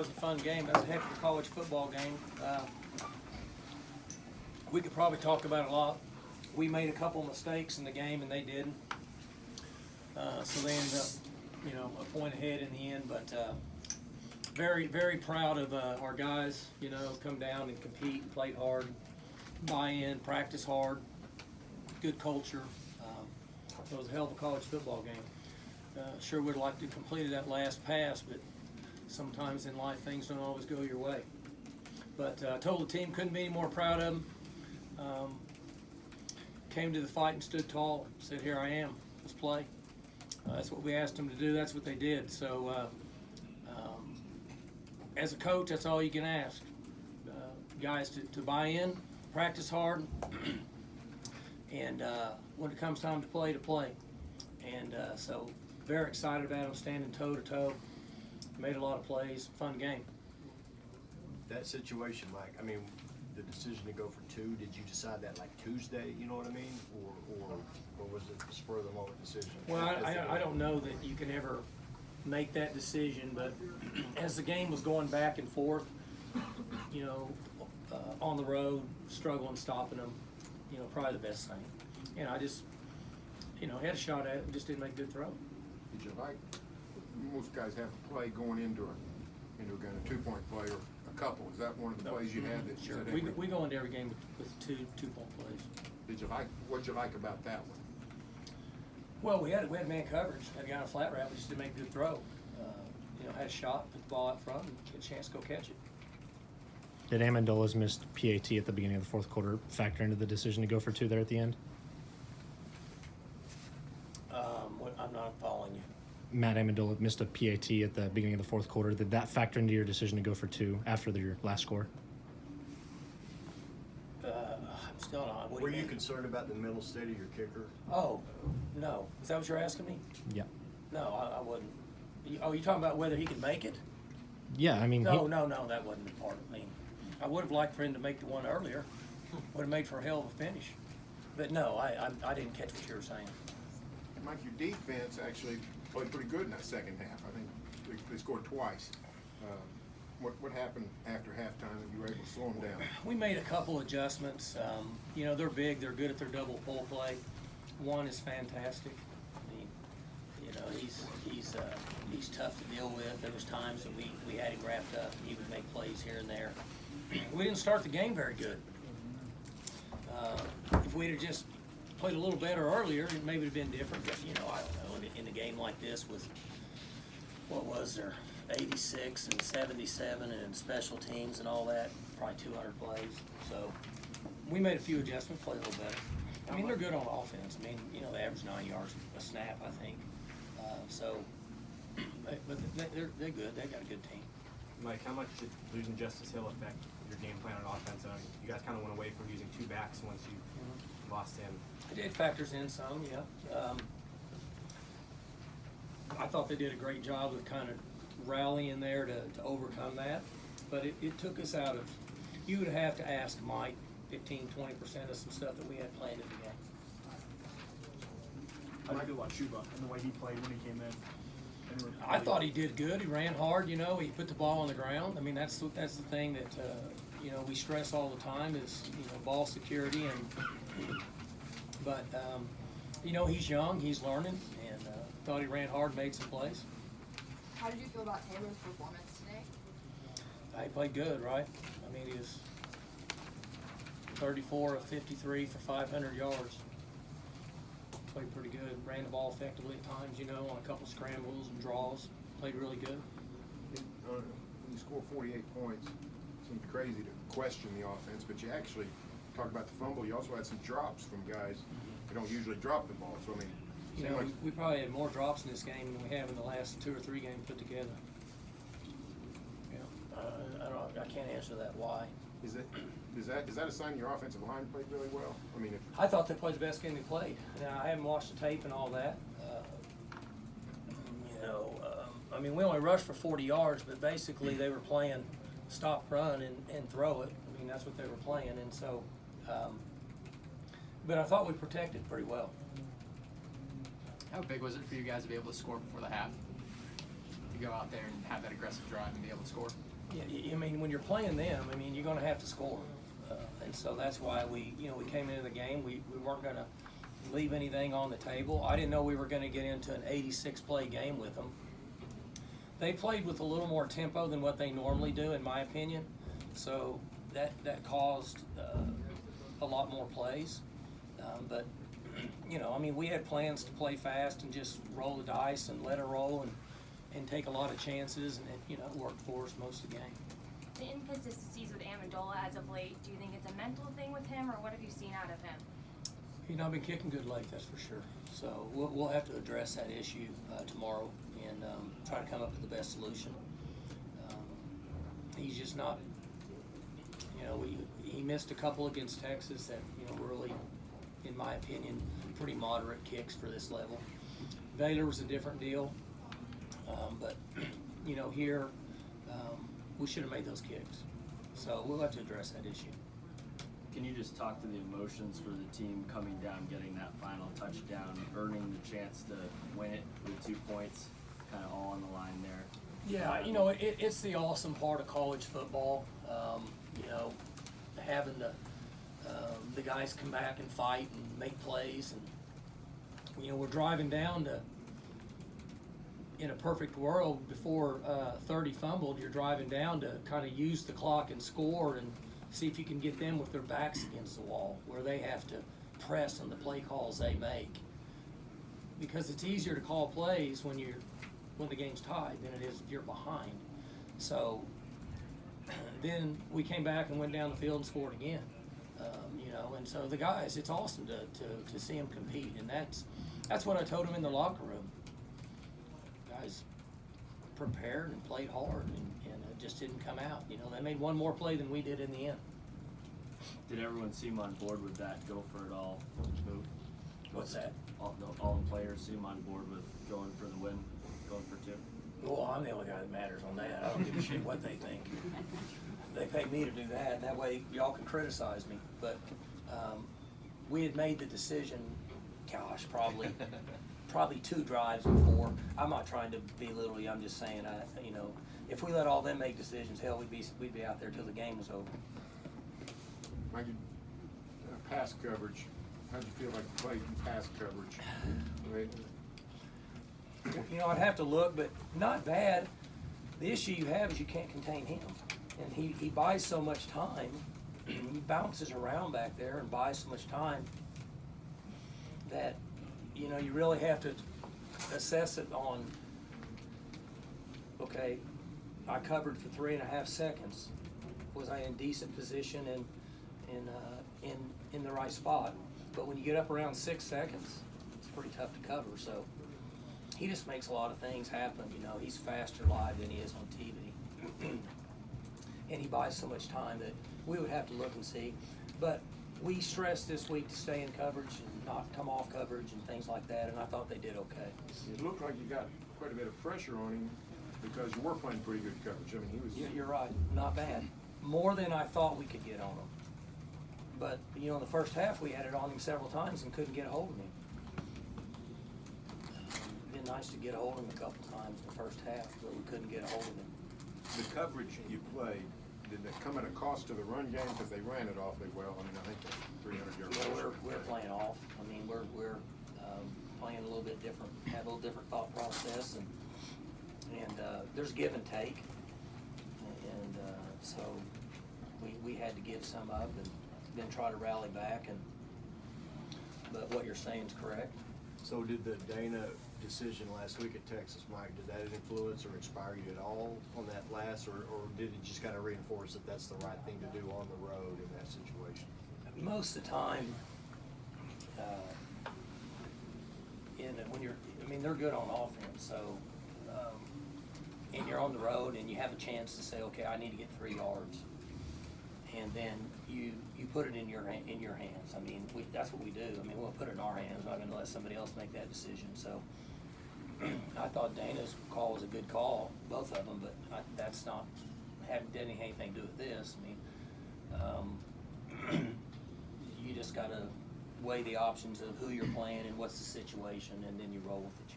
was a fun game. That was a heck of a college football game. We could probably talk about it a lot. We made a couple mistakes in the game, and they didn't. So they ended up, a point ahead in the end. But very, very proud of our guys. Come down and compete, play hard, buy in, practice hard, good culture. It was a hell of a college football game. Sure would have liked to have completed that last pass, but sometimes in life things don't always go your way. But I told the team couldn't be any more proud of them. Came to the fight and stood tall. Said, "Here I am. Let's play." That's what we asked them to do. That's what they did. So, as a coach, that's all you can ask. Guys to buy in, practice hard, and when it comes time to play, And so, very excited about them standing toe-to-toe. Made a lot of plays. Fun game. That situation, Mike, the decision to go for 2, did you decide that like Tuesday, you know what I mean? Or was it a spur of the moment decision? Well, I don't know that you can ever make that decision, but as the game was going back and forth, on the road, struggling, stopping them, probably the best thing. And I just, had a shot at it and just didn't make a good throw. Did you like, most guys have a play going into a 2-point play or a couple. Is that one of the plays you had that you Sure. said, hey, We go into every game with two-point plays. what'd you like about that one? Well, we had man coverage. Had a guy on a flat route, we just didn't make a good throw. Had a shot, put the ball out front, and get a chance to go catch it. Did Amendola's missed PAT at the beginning of the fourth quarter factor into the decision to go for 2 there at the end? I'm not following you. Matt Amendola missed a PAT at the beginning of the fourth quarter. Did that factor into your decision to go for 2 after your last score? I'm still not. What do Were you you mean? concerned about the mental state of your kicker? Oh, no. Is that what you're asking me? Yeah. No, I wouldn't. You talking about whether he could make it? Yeah, I mean. No, that wasn't a part of me. I would have liked for him to make the one earlier. Would have made for a hell of a finish. But no, I didn't catch what you were saying. Mike, your defense actually played pretty good in that second half. I think they scored twice. What happened after halftime that you were able to slow them down? We made a couple adjustments. They're big. They're good at their double pull play. One is fantastic. He's tough to deal with. There was times that we had him wrapped up. He would make plays here and there. We didn't start the game very good. If we'd have just played a little better earlier, it maybe would have been different. But, I don't know. In a game like this with, what was there, 86 and 77 and in special teams and all that, probably 200 plays. So we made a few adjustments, played a little better. They're good on offense. They average 9 yards a snap, I think. But they're good. They got a good team. Mike, how much did losing Justice Hill affect your game plan on offense? You guys kind of went away from using 2 backs once you lost him. It factors in some, yeah. I thought they did a great job of kind of rallying there to overcome that. But it took us out of, you would have to ask Mike 15-20% of some stuff that we had planned in the game. How do you feel about Chuba and the way he played when he came in? I thought he did good. He ran hard. He put the ball on the ground. That's the thing that we stress all the time is ball security But he's young. He's learning, and thought he ran hard, made some plays. How did you feel about Taylor's performance today? He played good, right? He was 34 of 53 for 500 yards. Played pretty good. Ran the ball effectively at times, on a couple scrambles and draws. Played really good. When you score 48 points, it seems crazy to question the offense, but you actually talk about the fumble. You also had some drops from guys who don't usually drop the ball. So we probably had more drops in this game than we have in the last 2 or 3 games put together. I can't answer that why. Is that a sign your offensive line played really well? I thought they played the best game they played. Now, I haven't watched the tape and all that. We only rushed for 40 yards, but basically they were playing stop, run, and throw it. That's what they were playing, and so. But I thought we protected pretty well. How big was it for you guys to be able to score before the half? To go out there and have that aggressive drive and be able to score? Yeah, I mean, when you're playing them, I mean, you're going to have to score. And so that's why we came into the game. We weren't going to leave anything on the table. I didn't know we were going to get into an 86-play game with them. They played with a little more tempo than what they normally do, in my opinion. So that caused a lot more plays. But, I mean, we had plans to play fast and just roll the dice and let it roll and take a lot of chances, and it worked for us most of the game. The inconsistencies with Amendola as of late, do you think it's a mental thing with him, or what have you seen out of him? He's not been kicking good late, that's for sure. So we'll have to address that issue tomorrow and try to come up with the best solution. He's just not, he missed a couple against Texas that, really, in my opinion, pretty moderate kicks for this level. Baylor was a different deal. But, here, we should have made those kicks. So we'll have to address that issue. Can you just talk to the emotions for the team coming down, getting that final touchdown, earning the chance to win it with 2 points, kind of all on the line there? Yeah, it's the awesome part of college football. Having the guys come back and fight and make plays, and we're driving down to. In a perfect world, before 30 fumbled, you're driving down to kind of use the clock and score and see if you can get them with their backs against the wall, where they have to press on the play calls they make. Because it's easier to call plays when the game's tied than it is if you're behind. So then we came back and went down the field and scored again. And so the guys, it's awesome to see them compete, and that's what I told them in the locker room. Guys prepared and played hard, and it just didn't come out. They made one more play than we did in the end. Did everyone seem on board with that go for it all move? What's that? All the players seem on board with going for the win, going for 2? Well, I'm the only guy that matters on that. I don't give a shit what they think. They pay me to do that, and that way y'all can criticize me. But we had made the decision, gosh, probably 2 drives before. I'm not trying to belittle you. I'm just saying, if we let all them make decisions, hell, we'd be out there till the game was over. Mike, pass coverage. How'd you feel like you played in pass coverage? Right? I'd have to look, but not bad. The issue you have is you can't contain him, and he buys so much time. He bounces around back there and buys so much time that you really have to assess it on, okay, I covered for 3.5 seconds. Was I in decent position and in the right spot? But when you get up around 6 seconds, it's pretty tough to cover. So he just makes a lot of things happen. He's faster live than he is on TV. And he buys so much time that we would have to look and see. But we stressed this week to stay in coverage and not come off coverage and things like that, and I thought they did okay. It looked like you got quite a bit of pressure on him because you were playing pretty good coverage. I mean, he was. You're right, not bad. More than I thought we could get on him. But, in the first half, we had it on him several times and couldn't get a hold of him. It'd been nice to get a hold of him a couple times in the first half, but we couldn't get a hold of him. The coverage you played, did that come at a cost to the run game because they ran it awfully well? I mean, I think that's 300 yards. We're playing off. I mean, we're playing a little bit different, have a little different thought process, and there's give and take, and so we had to give some up and then try to rally back. But what you're saying is correct. So did the Dana decision last week at Texas, Mike, did that influence or inspire you at all on that last, or did it just kind of reinforce that that's the right thing to do on the road in that situation? Most of the time, they're good on offense, so, and you're on the road and you have a chance to say, okay, I need to get 3 yards. And then you put it in your hands. I mean, that's what we do. I mean, we'll put it in our hands. We're not going to let somebody else make that decision. So I thought Dana's call was a good call, both of them, but that's not didn't have anything to do with this. I mean, you just got to weigh the options of who you're playing and what's the situation, and then you roll with it,